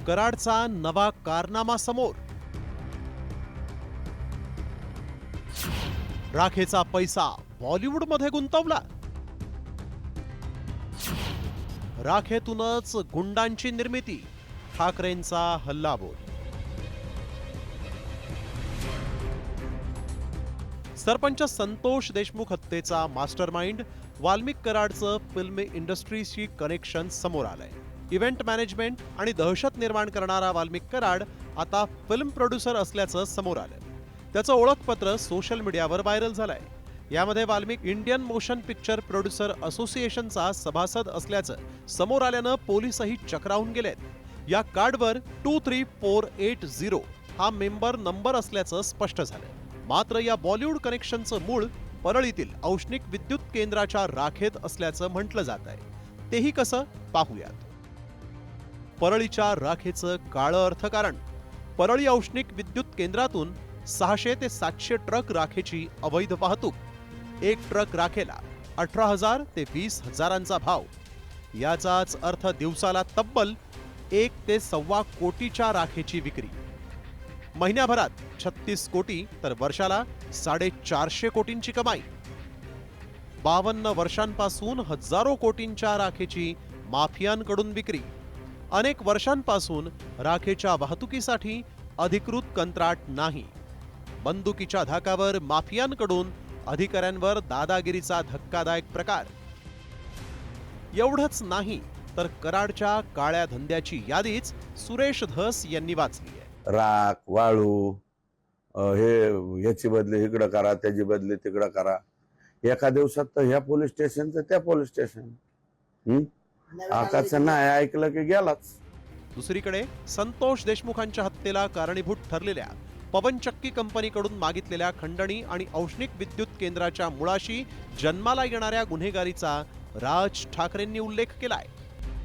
कराडचा नवा कारनामा समोर. राखेचा पैसा बॉलिवूडमध्ये गुंतवला. राखेतूनच गुंडांची निर्मिती, ठाकरेंचा हल्लाबोल. सरपंच संतोष देशमुख हत्येचा मास्टरमाइंड वाल्मिक कराडचं फिल्म इंडस्ट्रीशी कनेक्शन समोर आलंय. इव्हेंट मॅनेजमेंट आणि दहशत निर्माण करणारा वाल्मिक कराड आता फिल्म प्रोड्युसर असल्याचं समोर आलं. त्याचं ओळखपत्र सोशल मीडियावर व्हायरल झालंय. यामध्ये Valmik Indian motion picture producer असोसिएशनचा सभासद असल्याचं समोर आल्यानं पोलीसही चक्रावून गेलेत. या कार्डवर 23480 हा मेंबर नंबर असल्याचं स्पष्ट झालं. मात्र या बॉलिवूड कनेक्शनचं मूळ परळीतील औष्णिक विद्युत केंद्राच्या राखेत असल्याचं म्हटलं जात आहे. तेही कसं पाहूयात. परळीच्या राखेचं काळं अर्थकारण. परळी औष्णिक विद्युत केंद्रातून 600 ते 700 ट्रक राखेची अवैध वाहतूक. एक ट्रक राखेला 18,000 ते 20,000चा भाव. याचाच अर्थ दिवसाला तब्बल 1 ते 1.25 कोटीच्या राखेची विक्री. महिन्याभरात 36 कोटी तर वर्षाला 450 कोटींची कमाई. 52 वर्षांपासून हजारो कोटींच्या राखेची माफियांकडून विक्री. अनेक वर्षांपासून राखेच्या वाहतुकीसाठी अधिकृत कंत्राट नाही. बंदुकीच्या धाकावर माफियांकडून अधिकाऱ्यांवर दादागिरीचा धक्कादायक प्रकार. एवढंच नाही तर कराडच्या काळ्या धंद्याची यादीच सुरेश धस यांनी वाचली आहे. राख, वाळू, ह्याची बदली इकडं करा, त्याची बदली तिकडं करा. एका दिवसात तर ह्या पोलीस स्टेशनचं त्या पोलीस स्टेशन. आकाचं नाही ऐकलं की गेलाच. दुसरीकडे संतोष देशमुखांच्या हत्येला कारणीभूत ठरलेल्या पवनचक्की कंपनीकडून मागितलेल्या खंडणी आणि औष्णिक विद्युत केंद्राच्या मुळाशी जन्माला येणाऱ्या गुन्हेगारीचा राज ठाकरेंनी उल्लेख केलाय.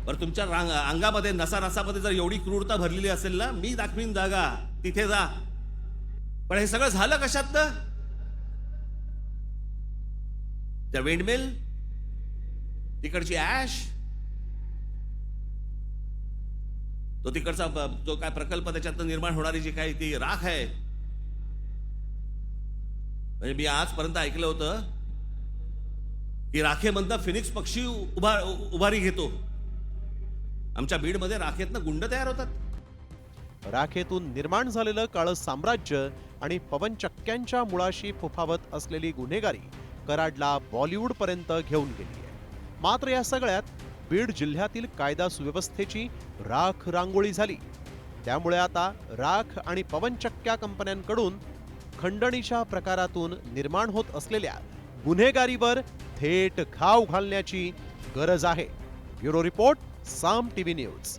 बरं, तुमच्या अंगामध्ये नसामध्ये जर एवढी क्रूरता भरलेली असेल ना, मी दाखवीन जागा, तिथे जा. पण हे सगळं झालं कशात? त्या विंडमिल, तिकडची ऍश, तो तिकडचा जो काय प्रकल्प, त्याच्यात निर्माण होणारी जी काही ती राख आहे. म्हणजे मी आजपर्यंत ऐकलं होतं की राखेमधनं फिनिक्स पक्षी उभारी घेतो. आमच्या बीडमध्ये राखेतनं गुंड तयार होतात. राखेतून निर्माण झालेलं काळं साम्राज्य आणि पवनचक्क्यांच्या मुळाशी फुफावत असलेली गुन्हेगारी कराडला बॉलिवूड पर्यंत घेऊन गेली आहे. मात्र या सगळ्यात बीड जिल्ह्यातील कायदा सुव्यवस्थेची राख रांगोळी झाली. त्यामुळे आता राख आणि पवनचक्क्या कंपन्यांकडून खंडणीच्या प्रकारातून निर्माण होत असलेल्या गुन्हेगारीवर थेट घाव घालण्याची गरज आहे. ब्युरो रिपोर्ट, साम टीव्ही न्यूज.